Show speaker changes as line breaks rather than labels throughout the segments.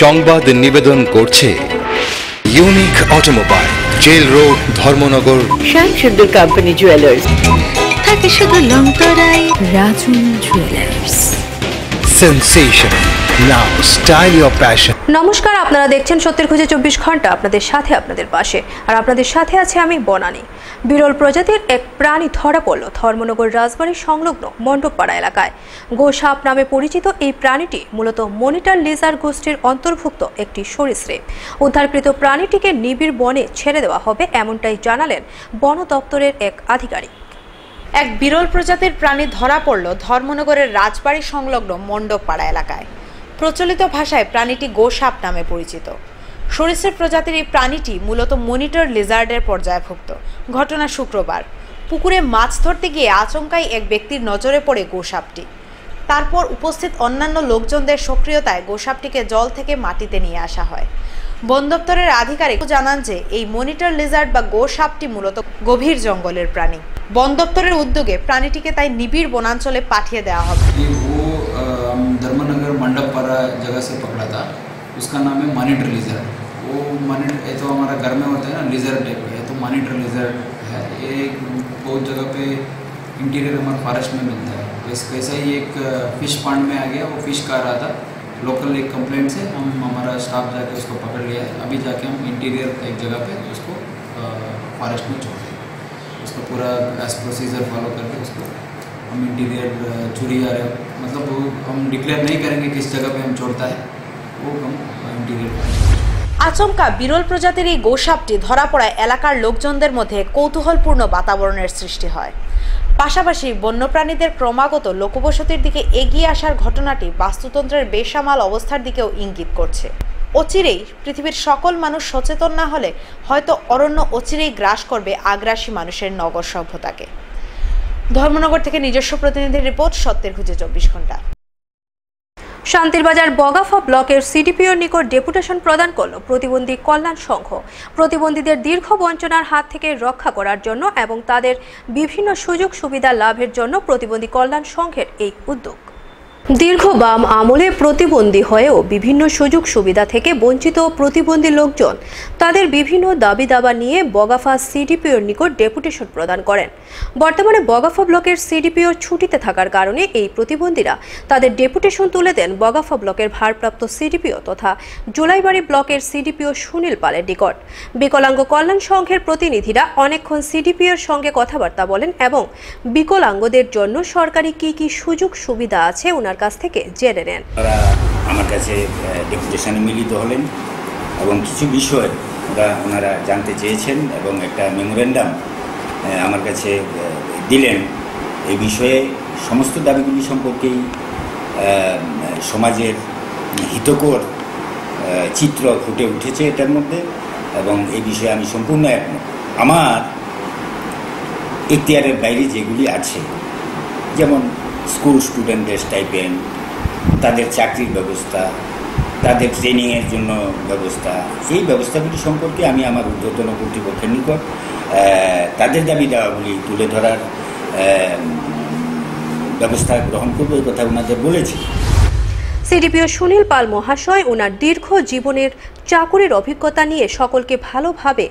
সংবাদ নিবেদন করছে unique automobile, jail road, Dharmanagar.
শামসুদ্দুল কোম্পানি জুয়েলার্স থাকে শুধু লংতরাই রাজুন jewellers.
Sensation now, style your passion.
নমস্কার, আপনারা দেখছেন সত্যের খোঁজে 24 ঘন্টা। আপনাদের সাথে, আপনাদের পাশে, আর আপনাদের সাথে আছে আমি বনানী। বিরল প্রজাতির এক প্রাণী ধরা পড়ল ধর্মনগর রাজবাড়ির সংলগ্ন মণ্ডপপাড়া এলাকায়। গোসাপ নামে পরিচিত এই প্রাণীটি মূলত মনিটর লিজার্ড গোষ্ঠীর অন্তর্ভুক্ত একটি সরীসৃপ। উদ্ধারকৃত প্রাণীটিকে নিবিড় বনে ছেড়ে দেওয়া হবে, এমনটাই জানালেন বন দপ্তরের এক আধিকারিক।
এক বিরল প্রজাতির প্রাণী ধরা পড়ল ধর্মনগরের রাজবাড়ি সংলগ্ন মণ্ডপপাড়া এলাকায়। প্রচলিত ভাষায় প্রাণীটি গোসাপ নামে পরিচিত। সরীসৃপ প্রজাতির এই প্রাণীটি মূলত মনিটর লিজার্ডের পর্যায়ভুক্ত। ঘটনা শুক্রবার, পুকুরে মাছ ধরতে গিয়ে আচমকাই এক ব্যক্তির নজরে পড়ে গোসাপটি। তারপর উপস্থিত অন্যান্য লোকজনদের সক্রিয়তায় গোসাপটিকে জল থেকে মাটিতে নিয়ে আসা হয়। বন দপ্তরের আধিকারিক জানান যে এই মনিটর লিজার্ড বা গোসাপটি মূলত গভীর জঙ্গলের প্রাণী। বন দপ্তরের উদ্যোগে প্রাণীটিকে তাই নিবিড় বনাঞ্চলে পাঠিয়ে দেওয়া হবে।
धर्मनगर मंडपपारा जगह से पकड़ा था, उसका नाम है मॉनिटर लिजर्ड। वो मॉनिटर ये तो हमारा घर में होता है ना, लिजर्ड टाइप है, तो मॉनिटर लिजर्ड है। ये बहुत जगह पे इंटीरियर हमारे फॉरेस्ट में मिलता है। वैसा ही एक फिश पॉन्ड में आ गया, वो फिश खा रहा था। लोकल एक कंप्लेंट से हमारा स्टाफ जाके उसको पकड़ लिया है। अभी जाके हम इंटीरियर एक जगह पे उसको फॉरेस्ट में छोड़ देंगे। उसको पूरा एज प्रोसीजर फॉलो करके उसको हम इंटीरियर चुरी आ रहे, मतलब वो हम डिक्लेयर नहीं करेंगे किस जगह पे हम छोड़ता है, वो हम इंटीरियर।
আচমকা বিরল প্রজাতির এই গোসাপটি ধরা পড়ায় এলাকার লোকজনদের মধ্যে কৌতূহলপূর্ণ বাতাবরণের সৃষ্টি হয়। পাশাপাশি বন্যপ্রাণীদের ক্রমাগত লোকবসতির দিকে এগিয়ে আসার ঘটনাটি বাস্তুতন্ত্রের বেসামাল অবস্থার দিকেও ইঙ্গিত করছে। অচিরেই পৃথিবীর সকল মানুষ সচেতন না হলে হয়তো অরণ্য অচিরেই গ্রাস করবে আগ্রাসী মানুষের নগর সভ্যতাকে। ধর্মনগর থেকে নিজস্ব প্রতিনিধির রিপোর্ট, সত্যের খোঁজে 24 ঘন্টা।
শান্তিরবাজার বগাফা ব্লকের সিডিপিওর নিকট ডেপুটেশন প্রদান করল প্রতিবন্ধী কল্যাণ সংঘ। প্রতিবন্ধীদের দীর্ঘ বঞ্চনার হাত থেকে রক্ষা করার জন্য এবং তাদের বিভিন্ন সুযোগ সুবিধা লাভের জন্য প্রতিবন্ধী কল্যাণ সংঘের এই উদ্যোগ। দীর্ঘ বাম আমলে প্রতিবন্ধী হয়েও বিভিন্ন সুযোগ সুবিধা থেকে বঞ্চিত প্রতিবন্ধী লোকজন তাদের বিভিন্ন দাবি দাবা নিয়ে বগাফা সিডিপিওর নিকট ডেপুটেশন প্রদান করেন। বর্তমানে বগাফা ব্লকের সিডিপিও ছুটিতে থাকার কারণে এই প্রতিবন্ধীরা তাদের ডেপুটেশন তুলে দেন বগাফা ব্লকের ভারপ্রাপ্ত সিডিপিও তথা জুলাইবাড়ি ব্লকের সিডিপিও সুনীল পালের নিকট। বিকলাঙ্গ কল্যাণ সংঘের প্রতিনিধিরা অনেকক্ষণ সিডিপিওর সঙ্গে কথাবার্তা বলেন এবং বিকলাঙ্গদের জন্য সরকারি কি সুযোগ সুবিধা আছে ওনার কাছ থেকে জেনে নেন।
আমার কাছে ডেপুটেশনে মিলিত হলেন এবং কিছু বিষয় ওনারা জানতে চেয়েছেন এবং একটা মেমোরেন্ডাম আমার কাছে দিলেন। এই বিষয়ে সমস্ত দাবিগুলি সম্পর্কেই সমাজের হিতকর চিত্র ফুটে উঠেছে এটার মধ্যে, এবং এই বিষয়ে আমি সম্পূর্ণ একমত। আমার এখতিয়ারের বাইরে যেগুলি আছে, যেমন স্কুল স্টুডেন্টদের স্টাইপেন্ড, তাদের চাকরির ব্যবস্থা, তাদের ট্রেনিংয়ের জন্য ব্যবস্থা, এই ব্যবস্থাগুলি সম্পর্কে আমি আমার ঊর্ধ্বতন কর্তৃপক্ষের নিকট তাদের দাবি দাওয়াগুলি তুলে ধরার ব্যবস্থা গ্রহণ করবো, এই কথা ওনাদের বলেছি।
সিডিপিও সুনীল পাল মহাশয় ওনার দীর্ঘ জীবনের চাকুরির অভিজ্ঞতা নিয়ে সকলকে ভালোভাবে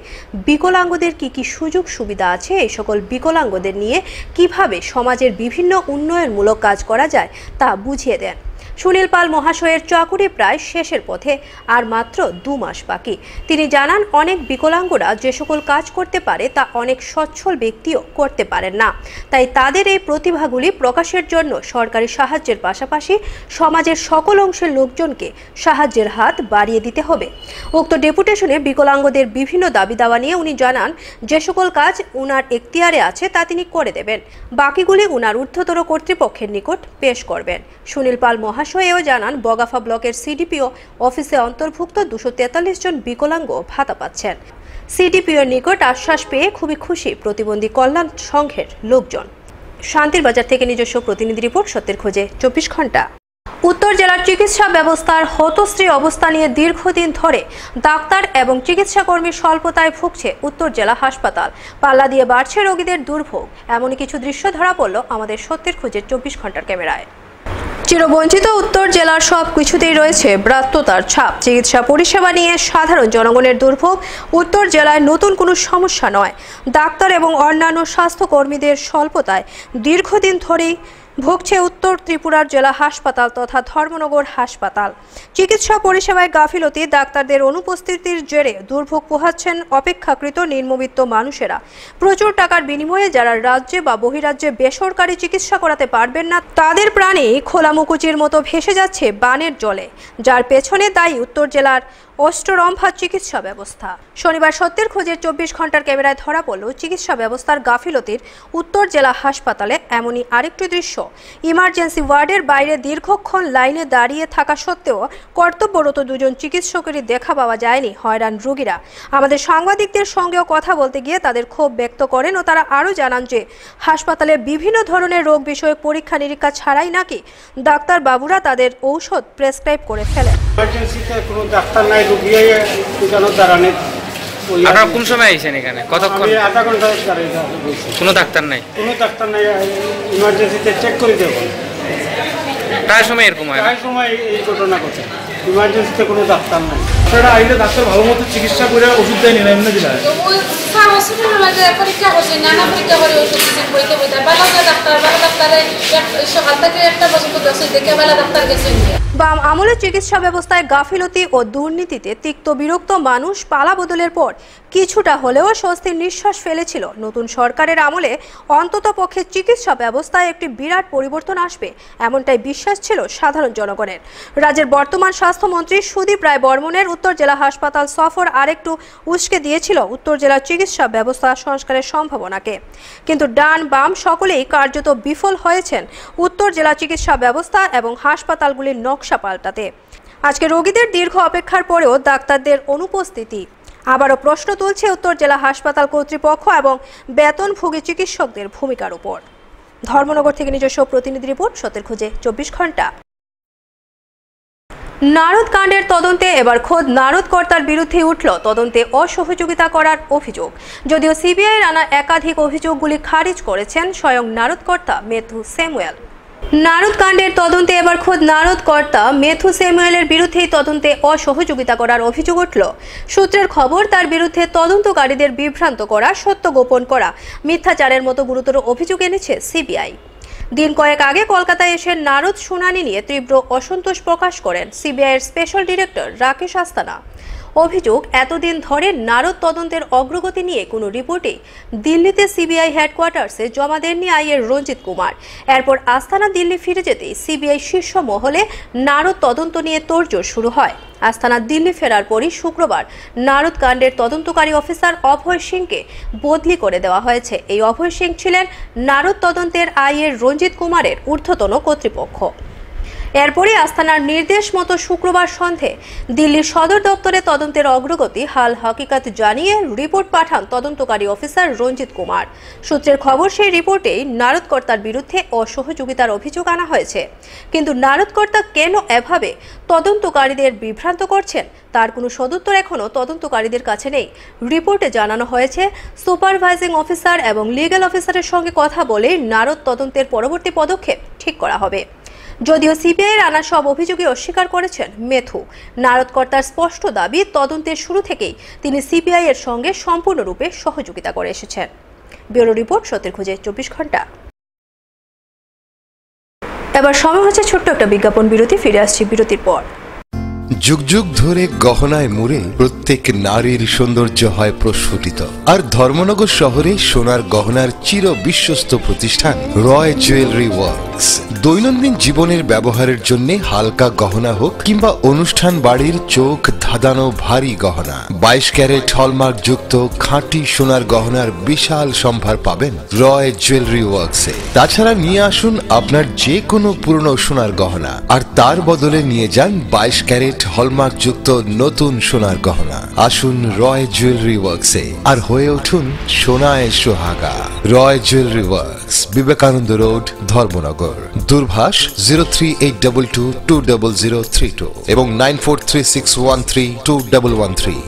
বিকলাঙ্গদের কি সুযোগ সুবিধা আছে, এই সকল বিকলাঙ্গদের নিয়ে কিভাবে সমাজের বিভিন্ন উন্নয়নমূলক কাজ করা যায় তা বুঝিয়ে দেন। সুনীল পাল মহাশয়ের চাকুরি প্রায় শেষের পথে, আর মাত্র 2 মাস বাকি। তিনি জানান অনেক বিকলাঙ্গরা যে সকল কাজ করতে পারে তা অনেক সচ্ছল ব্যক্তিও করতে পারেন না। তাই তাদের এই প্রতিভাগুলি প্রকাশের জন্য সরকারি সাহায্যের পাশাপাশি সমাজের সকল অংশের লোকজনকে সাহায্যের হাত বাড়িয়ে দিতে হবে। উক্ত ডেপুটেশনে বিকলাঙ্গদের বিভিন্ন দাবি দাওয়া নিয়ে উনি জানান যে সকল কাজ উনার এখতিয়ারে আছে তা তিনি করে দেবেন, বাকিগুলি উনার ঊর্ধ্বতর কর্তৃপক্ষের নিকট পেশ করবেন। সুনীল পাল মহাশয়ও জানান বগাফা ব্লকের সিডিপিও অফিসে অন্তর্ভুক্ত 243 জন বিকলাঙ্গ ভাতা পাচ্ছেন। সিডিপিওর নিকট আশ্বাস পেয়ে খুবই খুশি প্রতিবন্ধী কল্যাণ সংঘের লোকজন। শান্তিরবাজার থেকে নিজস্ব প্রতিনিধি রিপোর্ট, সত্যের খোঁজে 24 ঘন্টা। উত্তর জেলার চিকিৎসা ব্যবস্থার হতশ্রী অবস্থা নিয়ে দীর্ঘদিন ধরে ডাক্তার এবং চিকিৎসা কর্মীর স্বল্পতায় ভুগছে উত্তর জেলা হাসপাতাল। পাল্লা দিয়ে বাড়ছে রোগীদের দুর্ভোগ। এমনই কিছু দৃশ্য ধরা পড়ল আমাদের সত্যের খোঁজে 24 ঘন্টার ক্যামেরায়। চিরবঞ্চিত উত্তর জেলার সব কিছুতেই রয়েছে ব্রাত্যতার ছাপ। চিকিৎসা পরিষেবা নিয়ে সাধারণ জনগণের দুর্ভোগ উত্তর জেলায় নতুন কোনো সমস্যা নয়। ডাক্তার এবং অন্যান্য স্বাস্থ্যকর্মীদের স্বল্পতায় দীর্ঘদিন ধরেই ভুগছে উত্তর ত্রিপুরার জেলা হাসপাতাল তথা ধর্মনগর হাসপাতাল। চিকিৎসা পরিষেবায় গাফিলতি, ডাক্তারদের অনুপস্থিতির জেরে দুর্ভোগ পোহাচ্ছেন অপেক্ষাকৃত নিম্নবিত্ত মানুষেরা। প্রচুর টাকার বিনিময়ে যারা রাজ্যে বা বহিরাজ্যে বেসরকারি চিকিৎসা করাতে পারবেন না, তাদের প্রাণে খোলামুকুচির মতো ভেসে যাচ্ছে বানের জলে, যার পেছনে দায়ী উত্তর জেলার অষ্টরম্ভা চিকিৎসা ব্যবস্থা। শনিবার সত্যের খোঁজের 24 ঘন্টার ক্যামেরায় ধরা পড়ল চিকিৎসা ব্যবস্থার গাফিলতির উত্তর জেলা হাসপাতালে এমনই আরেকটি দৃশ্য। ইমার্জেন্সি ওয়ার্ডের বাইরে দীর্ঘক্ষণ লাইনে দাঁড়িয়ে থাকা সত্ত্বেও কর্তব্যরত দুজন চিকিৎসকেরই দেখা পাওয়া যায়নি হয়রান রোগীরা। আমাদের সাংবাদিকদের সঙ্গেও কথা বলতে গিয়ে তাদের ক্ষোভ ব্যক্ত করেন ও তারা আরও জানান যে হাসপাতালে বিভিন্ন ধরনের রোগ বিষয়ক পরীক্ষা নিরীক্ষা ছাড়াই নাকি ডাক্তার বাবুরা তাদের ঔষধ প্রেসক্রাইব করে ফেলেন।
আপনারা কোন সময় আইছেন এখানে? কতক্ষণ?
আধা ঘন্টা দাঁড়িয়ে।
কোনো ডাক্তার নাই?
কোনো ডাক্তার নাই, ইমার্জেন্সিতে চেক করে দেবো।
প্রায় সময় এরকম হয়?
প্রায় সময় এই ঘটনা ঘটে, ইমার্জেন্সিতে কোনো ডাক্তার নাই। আপনারা আইলে ডাক্তার ভালো মতো চিকিৎসা করে ওষুধ দেয়নি না এমনি দিলা?
হসপিটালের মাঝে পরীক্ষা করছে, নানা পরীক্ষা করে ওষুধ বইতে বইতে ভালো ডাক্তারে সকাল থেকে 1টা পর্যন্ত দশে দেখে ভালো ডাক্তার গেছে।
বাম আমলের চিকিৎসা ব্যবস্থায় গাফিলতি ও দুর্নীতিতে তিক্ত বিরক্ত মানুষ পালা বদলের পর কিছুটা হলেও স্বস্তির নিঃশ্বাস ফেলেছিল। নতুন সরকারের আমলে অন্ততপক্ষে চিকিৎসা ব্যবস্থায় একটি বিরাট পরিবর্তন আসবে, এমনটাই বিশ্বাস ছিল সাধারণ জনগণের। রাজ্যের বর্তমান স্বাস্থ্যমন্ত্রী সুদীপ রায় বর্মনের উত্তর জেলা হাসপাতাল সফর আরেকটু উস্কে দিয়েছিল উত্তর জেলার চিকিৎসা ব্যবস্থা সংস্কারের সম্ভাবনাকে। কিন্তু ডান বাম সকলেই কার্যত বিফল হয়েছেন উত্তর জেলা চিকিৎসা ব্যবস্থা এবং হাসপাতালগুলির নকশা পাল্টাতে। আজকে রোগীদের দীর্ঘ অপেক্ষার পরেও ডাক্তারদের অনুপস্থিতি আবারও প্রশ্ন তুলছে উত্তর জেলা হাসপাতাল কর্তৃপক্ষ এবং বেতনভোগী চিকিৎসকদের ভূমিকার উপর। ধর্মনগর থেকে নিজস্ব প্রতিনিধি রিপোর্ট, সত্যের খোঁজে 24 ঘন্টা। নারদ কাণ্ডের তদন্তে এবার খোদ নারদ কর্তার বিরুদ্ধে উঠল তদন্তে অসহযোগিতা করার অভিযোগ। যদিও সিবিআইয়ের আনা একাধিক অভিযোগগুলি খারিজ করেছেন স্বয়ং নারদ কর্তা মেথু স্যামুয়েল। নারদ কাণ্ডের তদন্তে এবার খোদ নারদ কর্তা মেথু স্যামুয়েলের বিরুদ্ধেই তদন্তে অসহযোগিতা করার অভিযোগ উঠল। সূত্রের খবর, তার বিরুদ্ধে তদন্তকারীদের বিভ্রান্ত করা, সত্য গোপন করা, মিথ্যাচারের মতো গুরুতর অভিযোগ এনেছে সিবিআই। দিন কয়েক আগে কলকাতায় এসে নারদ শুনানি নিয়ে তীব্র অসন্তোষ প্রকাশ করেন সিবিআইয়ের স্পেশাল ডিরেক্টর রাকেশ আস্তানা। অভিযোগ, এতদিন ধরে নারদ তদন্তের অগ্রগতি নিয়ে কোনো রিপোর্টে দিল্লিতে সিবিআই হেডকোয়ার্টার্সে জমা দেননি আইয়ের রঞ্জিত কুমার। এরপর আস্তানা দিল্লি ফিরে যেতেই সিবিআই শীর্ষ মহলে নারদ তদন্ত নিয়ে তোড়জোড় শুরু হয়। আস্তানা দিল্লি ফেরার পরই শুক্রবার নারদ কাণ্ডের তদন্তকারী অফিসার অভয় সিংকে বদলি করে দেওয়া হয়েছে। এই অভয় সিং ছিলেন নারদ তদন্তের আইয়ের রঞ্জিত কুমারের ঊর্ধ্বতন কর্তৃপক্ষ। এরপরই আস্তানার নির্দেশ মতো শুক্রবার সন্ধে দিল্লির সদর দপ্তরে তদন্তের অগ্রগতি হাল হাকিকত জানিয়ে রিপোর্ট পাঠান তদন্তকারী অফিসার রঞ্জিত কুমার। সূত্রের খবর, সেই রিপোর্টেই নারদ কর্তার বিরুদ্ধে অসহযোগিতার অভিযোগ আনা হয়েছে। কিন্তু নারদ কর্তা কেন এভাবে তদন্তকারীদের বিভ্রান্ত করছেন তার কোনো সদুত্তর এখনও তদন্তকারীদের কাছে নেই। রিপোর্টে জানানো হয়েছে, সুপারভাইজিং অফিসার এবং লিগ্যাল অফিসারের সঙ্গে কথা বলে নারদ তদন্তের পরবর্তী পদক্ষেপ ঠিক করা হবে। যদিও সিবিআইয়ের আনা সব অভিযোগই অস্বীকার করেছেন মেথু। নারদ কর্তার স্পষ্ট দাবি, তদন্তের শুরু থেকেই তিনি সিবিআই এর সঙ্গে সম্পূর্ণরূপে সহযোগিতা করে এসেছেন। ব্যুরো রিপোর্ট, সত্যের খোঁজে 24 ঘন্টা। এবার সময় হচ্ছে ছোট্ট একটা বিজ্ঞাপন বিরতি। ফিরে আসছি বিরতির পর।
যুগ যুগ ধরে গহনায় মুড়ে প্রত্যেক নারীর সৌন্দর্য হয় প্রস্ফুটিত। আর ধর্মনগর শহরে সোনার গহনার চির বিশ্বস্ত প্রতিষ্ঠান রয় জুয়েলারি ওয়ার্কস। দৈনন্দিন জীবনের ব্যবহারের জন্য হালকা গহনা হোক কিংবা অনুষ্ঠান বাড়ির চোখ ধাঁধানো ভারী গহনা, 22 ক্যারেট হলমার্ক যুক্ত খাঁটি সোনার গহনার বিশাল সম্ভার পাবেন রয় জুয়েলারি ওয়ার্কসে। তাছাড়া নিয়ে আসুন আপনার যে কোনো পুরনো সোনার গহনা, আর তার বদলে নিয়ে যান 22 ক্যারেট হলমার্ক যুক্ত নতুন সোনার গহনা। আসুন রয় জুয়েলারি ওয়ার্কসে আর হয়ে উঠুন সোনায় সোহাগা। Roy jewellery works, Vivekananda road, Dharmanagar. দূরভাষ 0382220032 এবং 9436132113।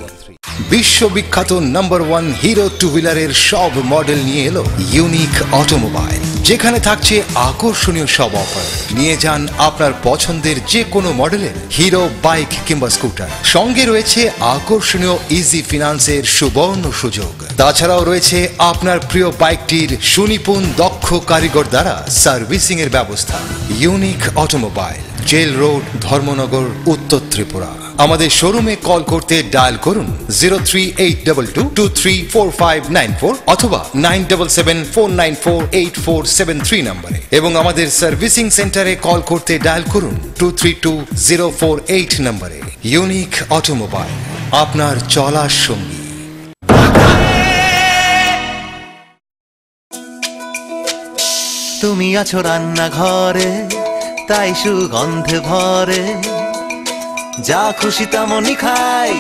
বিশ্ববিখ্যাত নাম্বার 1 হিরো টু হুইলারের সব মডেল নিয়ে এলো ইউনিক অটোমোবাইল, যেখানে থাকছে আকর্ষণীয় সব অফার। নিয়ে যান আপনার পছন্দের যে কোনো মডেলের হিরো বাইক কিংবা স্কুটার। সঙ্গে রয়েছে আকর্ষণীয় ইজি ফিনান্সের সুবর্ণ সুযোগ। তাছাড়াও রয়েছে আপনার প্রিয় বাইকটির সুনিপুণ দক্ষ কারিগর দ্বারা সার্ভিসিং এর ব্যবস্থা। Unique automobile, jail road, Dharmanagar, Uttar Tripura. আমাদের শোরুমে কল করতে ডায়াল করুন 0382234594 অথবা 9774948473 নম্বরে, এবং আমাদের সার্ভিসিং সেন্টারে কল করতে ডায়াল করুন 232048 নম্বরে। ইউনিক অটোমোবাইল, আপনার চলার সঙ্গী।
তুমি আছো রান্নাঘরে, তাই সুগন্ধে ভরে, যা খুশি তেমনই খাই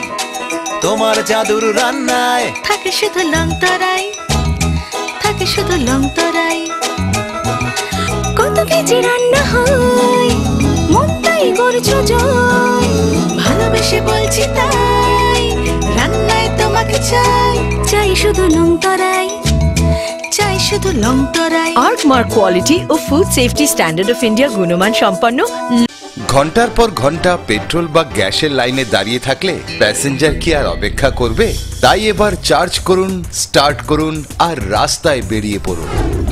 তোমার জাদুর রান্নায়।
থাকে শুধু লং তরাই, থাকে শুধু লং তরাই। কত কেজি রান্না হয়, মন তাই করছো জয়। ভালোবেসে বলছি তাই, রান্নায় তোমাকে চাই, চাই শুধু লং তরাই, চাই শুধু লং তরাই।
আর্কমার্ক কোয়ালিটি ও food safety standard of India গুণমান সম্পন্ন।
ঘন্টার পর ঘন্টা পেট্রোল বা গ্যাসের লাইনে দাঁড়িয়ে থাকলে প্যাসেঞ্জার কি আর অপেক্ষা করবে? তাই এবার চার্জ করুন, স্টার্ট করুন আর রাস্তায় বেরিয়ে পড়ুন।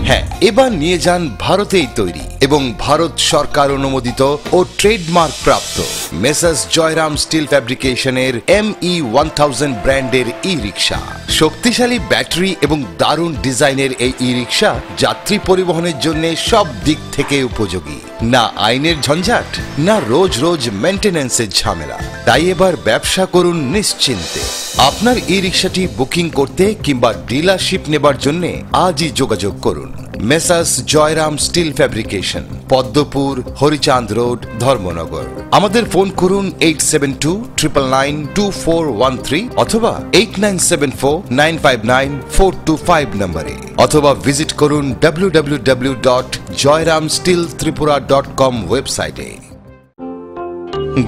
হ্যাঁ, এবার নিয়ে যান ভারতেই তৈরি এবং ভারত সরকার অনুমোদিত ও ট্রেডমার্ক প্রাপ্ত মেসার্স জয়রাম স্টিল ফ্যাব্রিকেশনের ME1000 ব্র্যান্ডের ই রিক্সা। শক্তিশালী ব্যাটারি এবং দারুণ ডিজাইনের এই ই রিক্সা যাত্রী পরিবহনের জন্য সব দিক থেকে উপযোগী। না আইনের ঝঞ্ঝাট, না রোজ রোজ মেইনটেনেন্সের ঝামেলা। তাই এবার ব্যবসা করুন নিশ্চিন্তে। আপনার ই রিক্সাটি বুকিং করতে কিংবা ডিলারশিপ নেবার জন্য আজই যোগাযোগ করুন। Messrs Jayram steel fabrication, Padmapur, Harichand road, Dharmanagar. আমাদের ফোন করুন 8729992413 অথবা 8974959425 নম্বরে, অথবা ভিজিট করুন www.joyramsteeltripura.com ওয়েবসাইটে।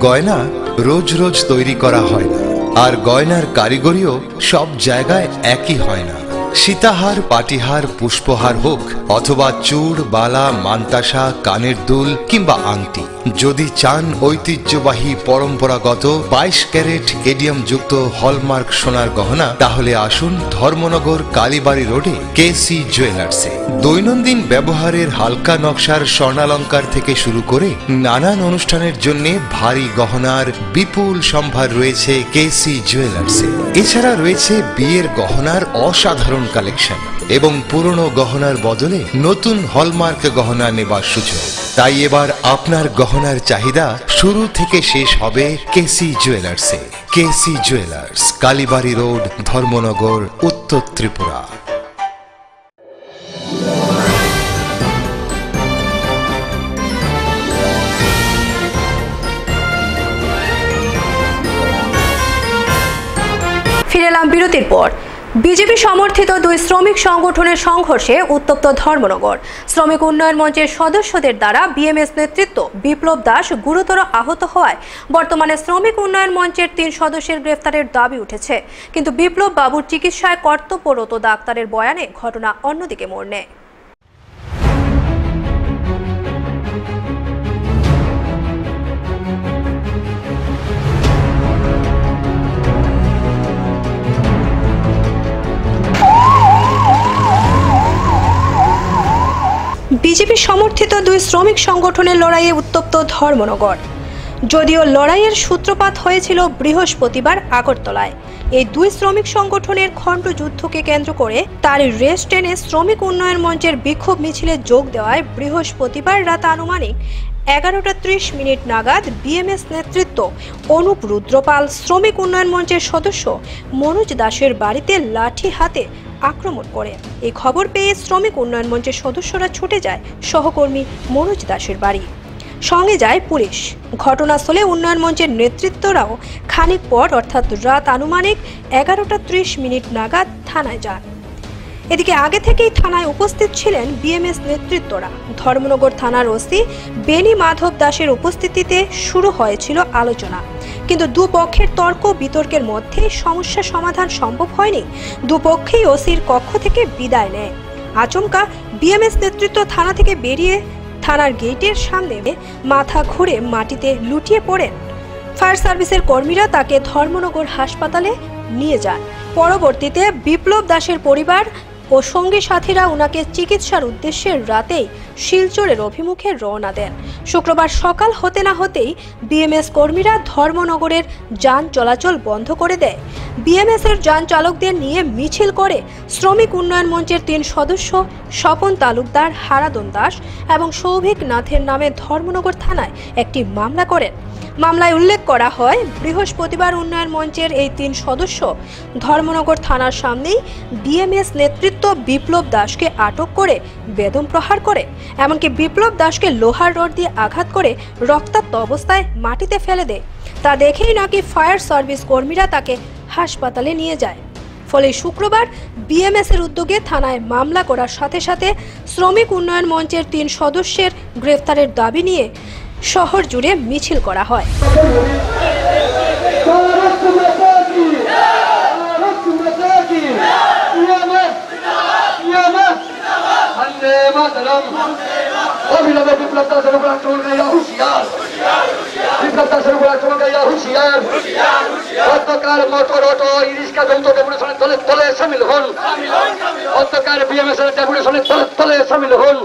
গয়না রোজ রোজ তৈরি করা হয় না, আর গয়নার কারিগরিও সব জায়গায় একই হয় না। সীতাহার, পাটিহার, পুষ্পহার হোক অথবা চূড়, বালা, মান্তাসা, কানের দুল কিংবা আংটি, যদি চান ঐতিহ্যবাহী পরম্পরাগত 22 ক্যারেট এডিয়াম যুক্ত হলমার্ক সোনার গহনা, তাহলে আসুন ধর্মনগর কালীবাড়ি রোডে কেসি জুয়েলার্সে। দৈনন্দিন ব্যবহারের হালকা নকশার স্বর্ণালঙ্কার থেকে শুরু করে নানান অনুষ্ঠানের জন্য ভারী গহনার বিপুল সম্ভার রয়েছে কেসি জুয়েলার্সে। এছাড়া রয়েছে বিয়ের গহনার অসাধারণ কালেকশন এবং পুরনো গহনার বদলে নতুন হলমার্ক গহনা নেবার সুযোগ। তাই এবার আপনার গহনার চাহিদা শুরু থেকে শেষ হবে কেসি জুয়েলার্সে। কেসি জুয়েলার্স, কালীবাড়ি রোড, ধর্মনগর, উত্তর ত্রিপুরা।
ফিরে এলাম বিরতির পর। বিজেপি সমর্থিত দুই শ্রমিক সংগঠনের সংঘর্ষে উত্তপ্ত ধর্মনগর। শ্রমিক উন্নয়ন মঞ্চের সদস্যদের দ্বারা বিএমএস নেতৃত্ব বিপ্লব দাস গুরুতর আহত হওয়ায় বর্তমানে শ্রমিক উন্নয়ন মঞ্চের 3 সদস্যের গ্রেফতারের দাবি উঠেছে। কিন্তু বিপ্লব বাবুর চিকিৎসায় কর্তব্যরত ডাক্তারের বয়ানে ঘটনা অন্যদিকে মোড় নেয়। বিজেপি সমর্থিত দুই শ্রমিক সংগঠনের লড়াইয়ে উত্তপ্ত ধর্মনগর। যদিও লড়াইয়ের সূত্রপাত হয়েছিল বৃহস্পতিবার আগরতলায়, এই দুই শ্রমিক সংগঠনের খণ্ডযুদ্ধকে কেন্দ্র করে তার রেস টেনে শ্রমিক উন্নয়ন মঞ্চের বিক্ষোভ মিছিলে যোগ দেওয়ায় বৃহস্পতিবার রাত আনুমানিক 11:30 নাগাদ বিএমএস নেতৃত্ব অনুপ রুদ্রপাল শ্রমিক উন্নয়ন মঞ্চের সদস্য মনোজ দাসের বাড়িতে লাঠি হাতে আক্রমণ করে। এই খবর পেয়ে শ্রমিক উন্নয়ন মঞ্চের সদস্যরা ছুটে যায় সহকর্মী মনোজ দাসের বাড়ি, সঙ্গে যায় পুলিশ। ঘটনাস্থলে উন্নয়ন মঞ্চের নেতৃত্বরাও খানিক পর অর্থাৎ রাত আনুমানিক 11:30 নাগাদ থানায় যান। এদিকে আগে থেকেই থানায় উপস্থিত ছিলেন বিএমএস নেতৃত্বরা। ধর্মনগর থানার ওসি বেনি মাধব দাসের উপস্থিতিতে শুরু হয়েছিল আলোচনা, কিন্তু দুপক্ষের তর্ক বিতর্কের মধ্যে সমস্যা সমাধান সম্ভব হয়নি। দুপক্ষেই ওসির কক্ষ থেকে বিদায় নেয়। আচমকা বিএমএস নেতৃত্ব থানা থেকে বেরিয়ে থানার গেটের সামনে মাথা ঘুরে মাটিতে লুটিয়ে পড়েন। ফায়ার সার্ভিসের কর্মীরা তাকে ধর্মনগর হাসপাতালে নিয়ে যান। পরবর্তীতে বিপ্লব দাসের পরিবার ও সঙ্গী সাথীরা ওনাকে চিকিৎসার উদ্দেশ্যে রাতেই শিলচরের অভিমুখে রওনা দেন। শুক্রবার সকাল হতে না হতেই বিএমএস কর্মীরা ধর্মনগরের যান চলাচল বন্ধ করে দেয়। বিএমএস এর যান চালকদের নিয়ে মিছিল করে শ্রমিক উন্নয়ন মঞ্চের 3 সদস্য স্বপন তালুকদার, হারাদন দাস এবং সৌভিক নাথের নামে ধর্মনগর থানায় একটি মামলা করেন। মামলায় উল্লেখ করা হয়, বৃহস্পতিবার উন্নয়ন মঞ্চের এই 3 সদস্য ধর্মনগর থানার সামনেই বিএমএস নেতৃত্ব বিপ্লব দাসকে আটক করে বেদম প্রহার করে। এমনকি বিপ্লব দাসকে লোহার রড দিয়ে আঘাত করে রক্তাক্ত অবস্থায় মাটিতে ফেলে দেয়। তা দেখেই নাকি ফায়ার সার্ভিস কর্মীরা তাকে হাসপাতালে নিয়ে যায়। ফলে শুক্রবার বিএমএস এর উদ্যোগে থানায় মামলা করার সাথে সাথে শ্রমিক উন্নয়ন মঞ্চের 3 সদস্যের গ্রেফতারের দাবি নিয়ে শহর জুড়ে মিছিল করা হয়।
অন্ধকার মোটর অটো ইরিক্সা যৌথ ডেপুটেশনের তলে তলে সামিল হন। অন্ধকার বিএমএস এর ডেপুটেশনের তলে তলে সামিল হন।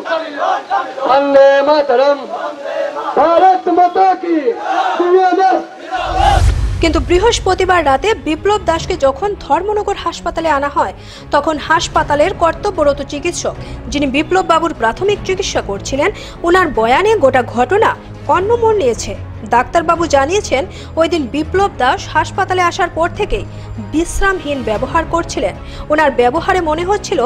বন্দে মাতরম, ভারত মাতা কি।
কিন্তু বৃহস্পতিবার রাতে বিপ্লব দাসকে যখন ধর্মনগর হাসপাতালে আনা হয়, তখন হাসপাতালের কর্তব্যরত চিকিৎসক, যিনি বিপ্লব বাবুর প্রাথমিক চিকিৎসা করছিলেন, ওনার বয়ানে গোটা ঘটনা অন্য মোড় নিয়েছে। ডাক্তারবাবু জানিয়েছেন, ওই দিন বিপ্লব দাস হাসপাতালে আসার পর থেকেই বিশ্রামহীন ব্যবহার করছিলেন। ওনার ব্যবহারে মনে হচ্ছিল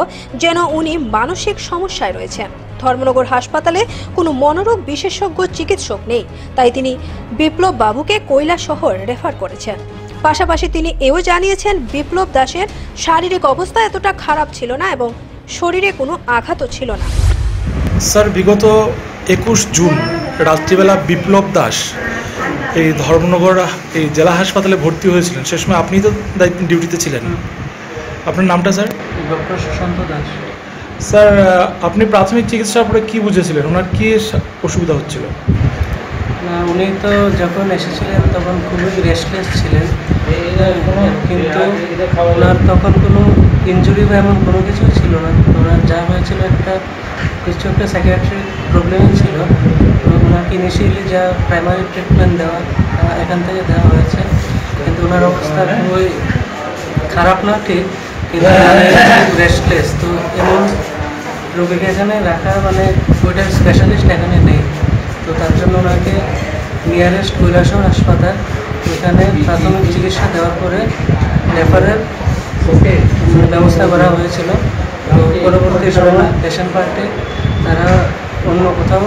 যেন উনি মানসিক সমস্যায় রয়েছেন। ধর্মনগর হাসপাতালে কোনো মনোরোগ বিশেষজ্ঞ চিকিৎসক নেই, তাই তিনি বিপ্লব বাবুকে কৈলাসহর রেফার করেছেন। পাশাপাশি তিনি এও জানিয়েছেন, বিপ্লব দাসের শারীরিক অবস্থা এতটা খারাপ ছিল না এবং শরীরে কোনো আঘাতও ছিল না।
স্যার, বিগত 21 জুন রাত্রিবেলা বিপ্লব দাস এই ধর্মনগর এই জেলা হাসপাতালে ভর্তি হয়েছিলেন। সে সময় আপনি তো ডিউটিতে ছিলেন। আপনার নামটা sir?
Doctor Sushanta Das.
Sir, আপনি প্রাথমিক চিকিৎসার পরে কী বুঝেছিলেন? ওনার কী অসুবিধা হচ্ছিল?
না, উনি তো যখন এসেছিলেন তখন খুবই রেস্টলেস ছিলেন, কিন্তু ওনার তখন কোনো ইনজুরি বা এমন কোনো কিছুই ছিল না। ওনার যা হয়েছিল কিছু একটা সাইকিয়াট্রিক প্রবলেমই ছিল। ওনাকে ইনিশিয়ালি যা প্রাইমারি ট্রিটমেন্ট দেওয়া এখান থেকে দেওয়া হয়েছে, কিন্তু ওনার অবস্থা খুবই খারাপ না ঠিক, কিন্তু রেস্টলেস। তো এমন রোগীকে এখানে রাখা মানে ওইটার স্পেশালিস্ট এখানে নেই, তো তার জন্য ওনাকে নিয়ারেস্ট কৈলাসহর হাসপাতাল ওইখানে প্রাথমিক চিকিৎসা দেওয়ার পরে রেফারের ব্যবস্থা করা হয়েছিল। তো পরবর্তী সময় পেশেন্ট পার্টি তারা অন্য কোথাও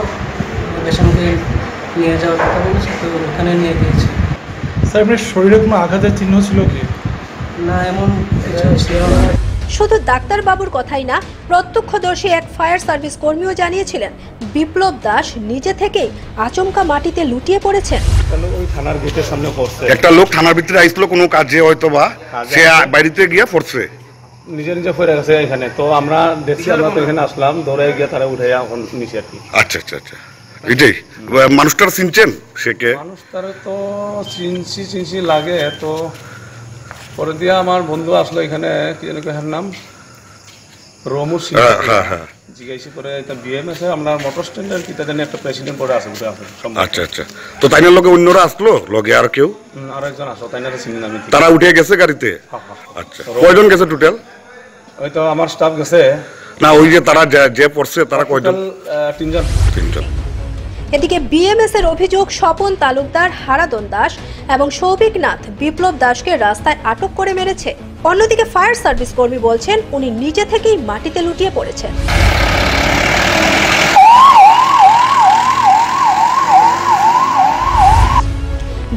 পেশেন্টকে নিয়ে যাওয়ার কথা বলেছে, তো ওখানে নিয়ে গিয়েছে।
স্যার, আপনার শরীরে কোনো আঘাতের চিহ্ন ছিল কি?
না, এমন কিছু ছিল না।
শুধু ডাক্তারবাবুর কথাই না, প্রত্যক্ষদর্শী এক ফায়ার সার্ভিস কর্মীও জানিয়েছিলেন, বিপ্লব দাস নিজে থেকেই আচমকা মাটিতে লুটিয়ে পড়েছেন।
ওই থানার গেটের সামনে পড়ছে
একটা লোক, থানার ভিতরে আইছিল কোনো কাজে, হয়তো বা সে বাড়িতে গিয়ে পড়ছে,
নিজে নিজে পড়ে গেছে এখানে। তো আমরা দেখছি, আমরা তো এখানে আসলাম, দৌড়ে গিয়ে তারা উঠে এখন নিচে আর কি।
আচ্ছা আচ্ছা আচ্ছা, এটাই। মানুষটার চিনছেন? সে কে?
মানুষ তার তো চিনছি লাগে। তো পরে দিয়ে আমার বন্ধু আসলো এখানে, কি জানি কার নাম, রমুর সিং। জিজ্ঞাসা করে এটা বিএমএস আমরা মোটর স্ট্যান্ডের কি জানি একটা প্রেসিডেন্ট পরে আছে।
আচ্ছা আচ্ছা, তো তাইনার লগে অন্যরা আসলো, লগে আর কেউ?
আর একজন আসলো, তাইনারা চিনি না।
তারা উঠে গেছে গাড়িতে? আচ্ছা, কয়জন গেছে টোটাল?
ওই তো আমার স্টাফ গেছে
না, ওই যে তারা যে পড়ছে তারা কয়জন?
3 জন।
এদিকে বিএমএস এর অভিযোগ, স্বপন তালুকদার, হারাদন দাস এবং সৌভিক নাথ বিপ্লব দাসকে রাস্তায় আটক করে মেরেছে। অন্যদিকে ফায়ার সার্ভিস কর্মী বলছেন, উনি নিজে থেকেই মাটিতে লুটিয়ে পড়েছেন।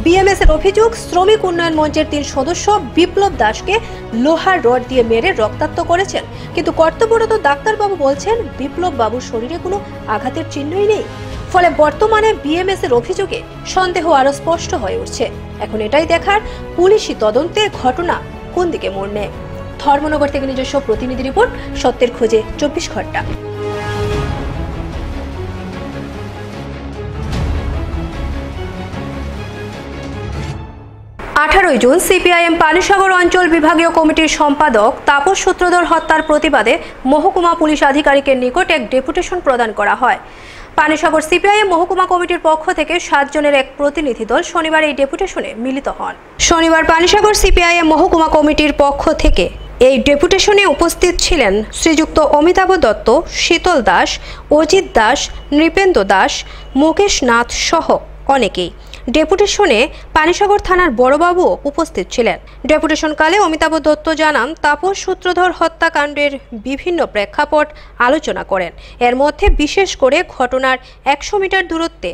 বিএমএস এর অভিযোগ, শ্রমিক উন্নয়ন মঞ্চের 3 সদস্য বিপ্লব দাসকে লোহার রড দিয়ে মেরে রক্তাক্ত করেছেন, কিন্তু কর্তব্যরত ডাক্তারবাবু বলছেন বিপ্লব বাবুর শরীরে কোনো আঘাতের চিহ্নই নেই। ফলে বর্তমানে বিএমএস এর অভিযোগে সন্দেহ আরো স্পষ্ট হয়ে উঠছে। এখন এটাই দেখার পুলিশি তদন্তে ঘটনা কোন দিকে মোড় নেয়। ধর্মনগর থেকে নিজস্ব প্রতিনিধি রিপোর্ট, সত্যের খোঁজে 24 ঘন্টা। 18 জুন সিপিআইএম পানিসাগর অঞ্চল বিভাগীয় কমিটির সম্পাদক তাপস সূত্রধর হত্যার প্রতিবাদে মহকুমা পুলিশ আধিকারিকের নিকট এক ডেপুটেশন প্রদান করা হয়। পানিসাগর সিপিআইএম মহকুমা কমিটির পক্ষ থেকে 7 জনের এক প্রতিনিধি দল শনিবার এই ডেপুটেশনে মিলিত হন। শনিবার পানিসাগর সিপিআইএম মহকুমা কমিটির পক্ষ থেকে এই ডেপুটেশনে উপস্থিত ছিলেন শ্রীযুক্ত অমিতাভ দত্ত, শীতল দাস, অজিত দাস, নৃপেন্দ্র দাস, মুকেশ নাথ সহ অনেকেই। ডেপুটেশনে পানিসাগর থানার বড়বাবুও উপস্থিত ছিলেন। ডেপুটেশনকালে অমিতাভ দত্ত জানান, তাপস সূত্রধর হত্যাকাণ্ডের বিভিন্ন প্রেক্ষাপট আলোচনা করেন। এর মধ্যে বিশেষ করে ঘটনার 100 মিটার দূরত্বে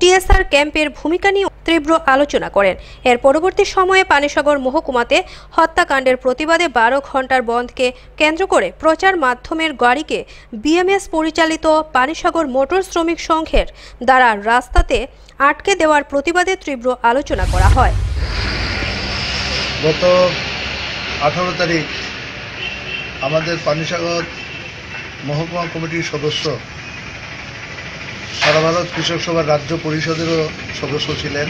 টিএসআর ক্যাম্পের ভূমিকা নিয়ে তীব্র আলোচনা করেন। এর পরবর্তী সময়ে পানিসাগর মহকুমাতে হত্যাকাণ্ডের প্রতিবাদে 12 ঘন্টার বন্ধকে কেন্দ্র করে প্রচার মাধ্যমের গাড়িকে বিএমএস পরিচালিত পানিসাগর মোটর শ্রমিক সংঘের দ্বারা রাস্তাতে আটকে দেওয়ার প্রতিবাদে তীব্র আলোচনা করা হয়।
গত 18 তারিখ আমাদের পানিসাগর মহকুমা কমিটির সদস্য, সারা ভারত কৃষক সভার রাজ্য পরিষদেরও সদস্য ছিলেন,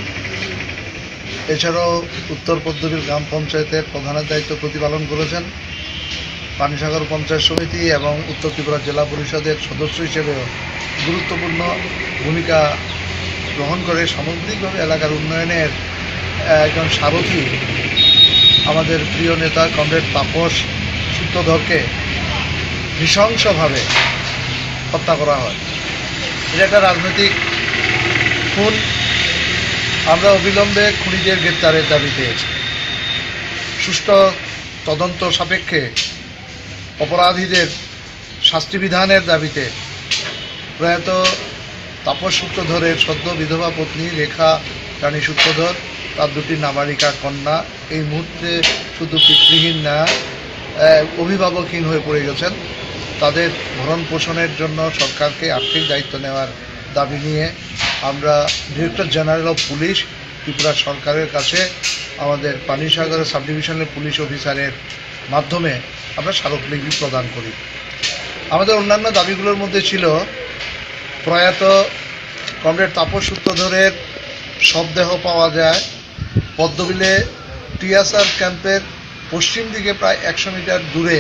এছাড়াও উত্তর পদ্মবীর গ্রাম পঞ্চায়েতের প্রধানের দায়িত্ব প্রতিপালন করেছেন, পানিসাগর পঞ্চায়েত সমিতি এবং উত্তর ত্রিপুরা জেলা পরিষদের সদস্য হিসেবেও গুরুত্বপূর্ণ ভূমিকা গ্রহণ করে সামগ্রিকভাবে এলাকার উন্নয়নের একজন সারথি আমাদের প্রিয় নেতা কমরেড তাপস সূত্রধরকে নৃশংসভাবে হত্যা করা হয়। এটা একটা রাজনৈতিক খুন। আমরা অবিলম্বে খুনিদের গ্রেপ্তারের দাবিতে সুষ্ঠু তদন্ত সাপেক্ষে অপরাধীদের শাস্তি বিধানের দাবিতে প্রয়াত তাপস সূত্রধরের সদ্য বিধবা পত্নী রেখা রানী সূত্রধর, তার 2টি নাবালিকা কন্যা এই মুহূর্তে শুধু পিতৃহীন না, অভিভাবকহীন হয়ে পড়ে গেছেন। তাদের ভরণ পোষণের জন্য সরকারকে আর্থিক দায়িত্ব নেওয়ার দাবি নিয়ে আমরা director general of police Tripura সরকারের কাছে আমাদের পানিসাগর সাব ডিভিশনের পুলিশ অফিসারের মাধ্যমে আমরা স্মারকলিপি প্রদান করি। আমাদের অন্যান্য দাবিগুলোর মধ্যে ছিল প্রয়াত কমরেড তাপস সূত্রধরের শবদেহ পাওয়া যায় পদ্মবিলে টিএসআর ক্যাম্পের পশ্চিম দিকে প্রায় 100 মিটার দূরে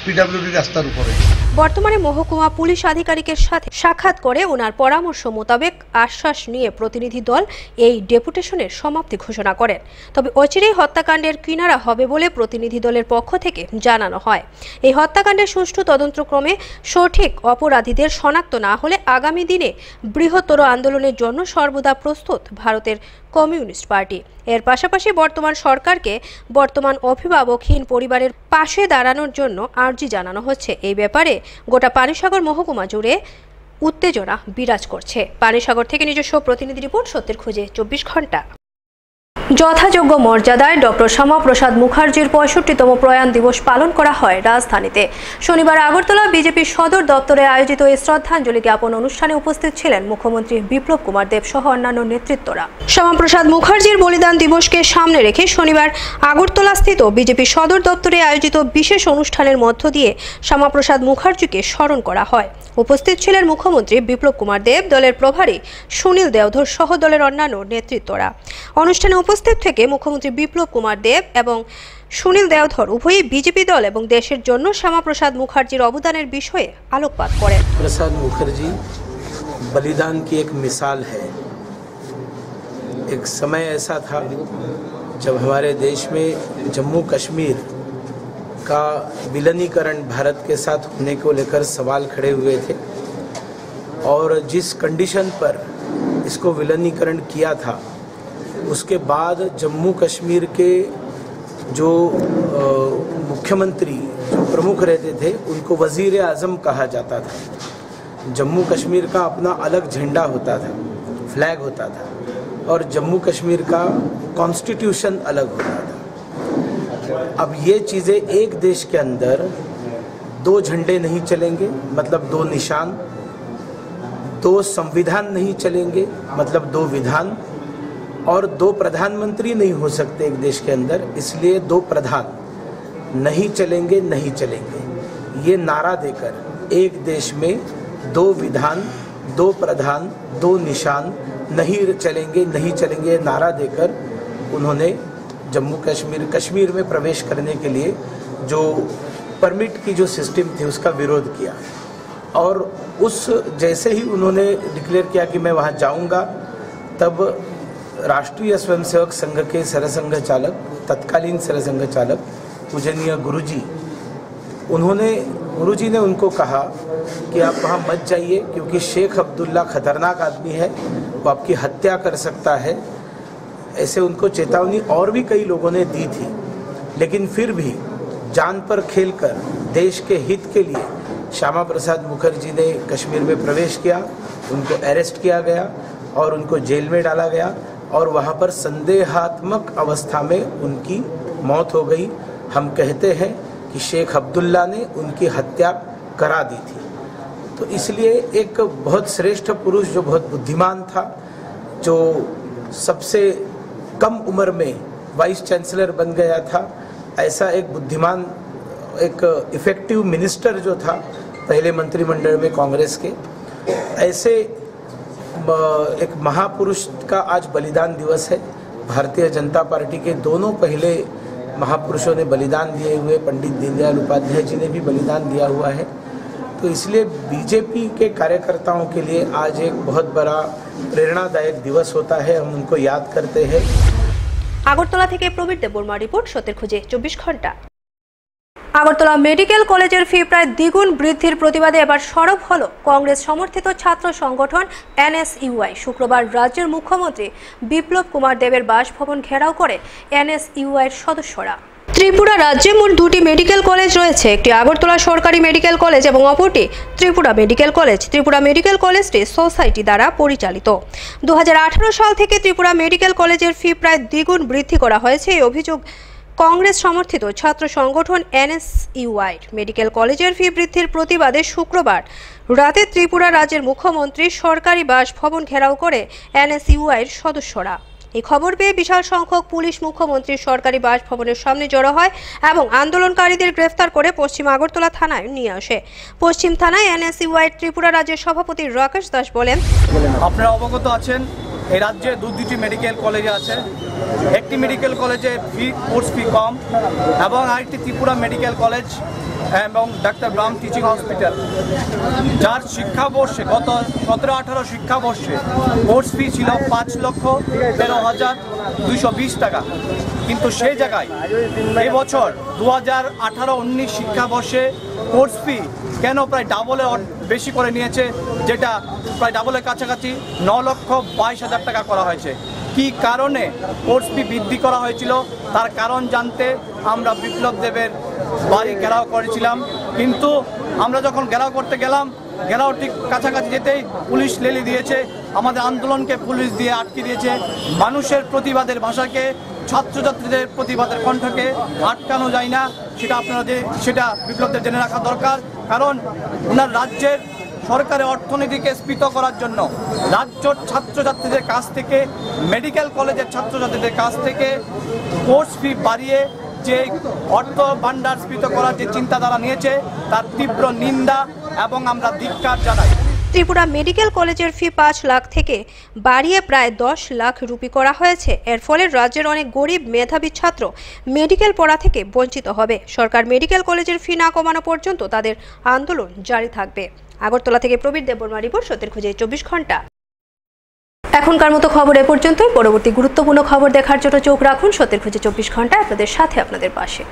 পিডব্লিউডি রাস্তার উপরে।
বর্তমানে মহকুমা পুলিশ আধিকারিকের সাথে সাক্ষাৎ করে ওনার পরামর্শ মোতাবেক আশ্বাস নিয়ে প্রতিনিধি দল এই ডেপুটেশনের সমাপ্তি ঘোষণা করেন। তবে অচিরেই হত্যাকাণ্ডের কিনারা হবে বলে প্রতিনিধি দলের পক্ষ থেকে জানানো হয়। এই হত্যাকাণ্ডের সুষ্ঠু তদন্তক্রমে সঠিক অপরাধীদের শনাক্ত না হলে আগামী দিনে বৃহত্তর আন্দোলনের জন্য সর্বদা প্রস্তুত ভারতের কমিউনিস্ট পার্টি। এর পাশাপাশি বর্তমান সরকারকে বর্তমান অভিভাবকহীন পরিবারের পাশে দাঁড়ানোর জন্য আর্জি জানানো হচ্ছে। এই ব্যাপারে গোটা পানিসাগর মহকুমা জুড়ে উত্তেজনা বিরাজ করছে। পানিসাগর থেকে নিজস্ব প্রতিনিধি রিপোর্ট, সত্যের খোঁজে 24 ঘন্টা। যথাযোগ্য মর্যাদায় ডক্টর শ্যামাপ্রসাদ মুখার্জির 65তম প্রয়াণ দিবস পালন করা হয় রাজধানীতে। শনিবার আগরতলা বিজেপি সদর দপ্তরে আয়োজিত এই শ্রদ্ধাঞ্জলি জ্ঞাপন অনুষ্ঠানে উপস্থিত ছিলেন মুখ্যমন্ত্রী বিপ্লব কুমার দেব সহ অন্যান্য নেতৃত্বরা। শ্যামাপ্রসাদ মুখার্জির বলিদান দিবসকে সামনে রেখে শনিবার আগরতলাস্থিত বিজেপি সদর দপ্তরে আয়োজিত বিশেষ অনুষ্ঠানের মধ্য দিয়ে শ্যামাপ্রসাদ মুখার্জিকে স্মরণ করা হয়। উপস্থিত ছিলেন মুখ্যমন্ত্রী বিপ্লব কুমার দেব, দলের প্রভারী সুনীল দেওধর সহ দলের অন্যান্য নেতৃত্বরা। অনুষ্ঠানে উপস্থিত থেকে মুখ্যমন্ত্রী বিপ্লব কুমার দেব এবং সুনীল দেওধর উভয়ই বিজেপি দল এবং দেশের জন্য শ্যামাপ্রসাদ মুখার্জির অবদানের বিষয়ে আলোকপাত করেন।
प्रसाद मुखर्जी बलिदान की एक मिसाल है। एक समय ऐसा था जब हमारे देश में जम्मू कश्मीर का विलीनीकरण भारत के साथ होने को लेकर सवाल खड़े हुए थे और जिस कंडीशन पर इसको विलीनीकरण किया था उसके बाद जम्मू कश्मीर के जो मुख्यमंत्री जो प्रमुख रहते थे उनको वज़ीर आज़म कहा जाता था। जम्मू कश्मीर का अपना अलग झंडा होता था, फ्लैग होता था और जम्मू कश्मीर का कॉन्स्टिट्यूशन अलग होता था। अब ये चीज़ें एक देश के अंदर दो झंडे नहीं चलेंगे, मतलब दो निशान, दो संविधान नहीं चलेंगे, मतलब दो विधान, और दो प्रधानमंत्री नहीं हो सकते एक देश के अंदर, इसलिए दो प्रधान नहीं चलेंगे, नहीं चलेंगे। ये नारा देकर एक देश में दो विधान, दो प्रधान, दो निशान नहीं चलेंगे, नहीं चलेंगे नारा देकर उन्होंने जम्मू कश्मीर में प्रवेश करने के लिए जो परमिट की जो सिस्टम थी उसका विरोध किया। और उस जैसे ही उन्होंने डिक्लेयर किया कि मैं वहाँ जाऊँगा, तब राष्ट्रीय स्वयंसेवक संघ के सरसंघ चालक, तत्कालीन सरसंघ चालक पूजनीय गुरुजी ने उनको कहा कि आप वहाँ मत जाइए, क्योंकि शेख अब्दुल्ला खतरनाक आदमी है, वो आपकी हत्या कर सकता है। ऐसे उनको चेतावनी और भी कई लोगों ने दी थी, लेकिन फिर भी जान पर खेलकर देश के हित के लिए श्यामा प्रसाद मुखर्जी ने कश्मीर में प्रवेश किया, उनको अरेस्ट किया गया और उनको जेल में डाला गया, और वहाँ पर संदेहात्मक अवस्था में उनकी मौत हो गई। हम कहते हैं कि शेख अब्दुल्ला ने उनकी हत्या करा दी थी। तो इसलिए एक बहुत श्रेष्ठ पुरुष, जो बहुत बुद्धिमान था, जो सबसे कम उम्र में वाइस चांसलर बन गया था, ऐसा एक बुद्धिमान, एक इफेक्टिव मिनिस्टर जो था पहले मंत्रिमंडल में कांग्रेस के, ऐसे एक महापुरुष का आज बलिदान दिवस है। भारतीय जनता पार्टी के दोनों पहले महापुरुषों ने बलिदान दिए हुए, पंडित दीनदयाल उपाध्याय जी ने भी बलिदान दिया हुआ है। तो इसलिए बीजेपी के कार्यकर्ताओं के लिए आज एक बहुत बड़ा प्रेरणादायक दिवस होता है, हम उनको याद करते हैं।
আগরতলা থেকে প্রবীর দেববর্মা রিপোর্ট, সত্যের খোঁজে 24 ঘন্টা। আগরতলা মেডিকেল কলেজের ফি প্রায় দ্বিগুণ বৃদ্ধির প্রতিবাদে এবার সরব হল কংগ্রেস সমর্থিত ছাত্র সংগঠন এনএসইউআই। শুক্রবার রাজ্যের মুখ্যমন্ত্রী বিপ্লব কুমার দেবের বাসভবন ঘেরাও করে এনএসইউআইয়ের সদস্যরা। ত্রিপুরা রাজ্যে মোট দুটি মেডিকেল কলেজ রয়েছে, একটি আগরতলা সরকারি মেডিকেল কলেজ এবং অপরটি Tripura medical college. Tripura medical কলেজটি সোসাইটি দ্বারা পরিচালিত। 2018 সাল থেকে ত্রিপুরা মেডিকেল কলেজের ফি প্রায় দ্বিগুণ বৃদ্ধি করা হয়েছে। এই অভিযোগ কংগ্রেস সমর্থিত ছাত্র সংগঠন এনএসইউআই। মেডিকেল কলেজের ফি বৃদ্ধির প্রতিবাদে শুক্রবার রাতে ত্রিপুরা রাজ্যের মুখ্যমন্ত্রী সরকারি বাসভবন ঘেরাও করে এনএসইউআইয়ের সদস্যরা। এই খবর পেয়ে বিশাল সংখ্যক পুলিশ মুখ্যমন্ত্রীর সরকারি বাসভবনের সামনে জড়ো হয় এবং আন্দোলনকারীদের গ্রেফতার করে পশ্চিম আগরতলা থানায় নিয়ে আসে। পশ্চিম থানায় এনএসইউআই ত্রিপুরা রাজ্যের সভাপতি রাকেশ দাস বলেন,
আপনারা অবগত আছেন এই রাজ্যে দুটি মেডিকেল কলেজ আছে। একটি মেডিকেল কলেজে কোর্স ফি কম এবং আরেকটি ত্রিপুরা মেডিকেল কলেজ এবং ডাক্তার ব্রাম টিচিং হসপিটাল, যার শিক্ষাবর্ষে গত 17-18 শিক্ষাবর্ষে কোর্স ফি ছিল 5,13,220 টাকা। কিন্তু সেই জায়গায় এবছর 2018-19 শিক্ষাবর্ষে কোর্স ফি কেন প্রায় ডাবলের বেশি করে নিয়েছে, যেটা প্রায় ডাবলের কাছাকাছি 9,22,000 টাকা করা হয়েছে। কি কারণে কোর্স ফি বৃদ্ধি করা হয়েছিল তার কারণ জানতে আমরা বিপ্লব দেবের বাড়ি ঘেরাও করেছিলাম। কিন্তু আমরা যখন ঘেরাও করতে গেলাম, ঘেরাও ঠিক কাছাকাছি যেতেই পুলিশ লেলি দিয়েছে, আমাদের আন্দোলনকে পুলিশ দিয়ে আটকে দিয়েছে। মানুষের প্রতিবাদের ভাষাকে, ছাত্রছাত্রীদের প্রতিবাদের কণ্ঠকে আটকানো যায় না, সেটা বিপ্লবদের জেনে রাখা দরকার। কারণ ওনার রাজ্যের সরকারের অর্থনীতিকে স্ফীত করার জন্য রাজ্য ছাত্রছাত্রীদের কাছ থেকে, মেডিকেল কলেজের ছাত্রছাত্রীদের কাছ থেকে কোর্স ফি বাড়িয়ে যে অর্থ ভাণ্ডার স্ফীত করার যে চিন্তাধারা নিয়েছে তার তীব্র নিন্দা এবং আমরা ধিক্কার জানাই।
ত্রিপুরা মেডিকেল কলেজের ফি 5 লাখ থেকে বাড়িয়ে প্রায় 10 লাখ রুপি করা হয়েছে। এর ফলে রাজ্যের অনেক গরিব মেধাবী ছাত্র মেডিকেল পড়া থেকে বঞ্চিত হবে। সরকার মেডিকেল কলেজের ফি না কমানো পর্যন্ত তাদের আন্দোলন জারি থাকবে। আগরতলা থেকে প্রবীর দেববর্মা রিপোর্ট, সত্যের খোঁজে 24 ঘন্টা। এখনকার মতো খবর এ পর্যন্তই। পরবর্তী গুরুত্বপূর্ণ খবর দেখার জন্য চোখ রাখুন সত্যের খোঁজে 24 ঘন্টা, আপনাদের সাথে, আপনাদের পাশে।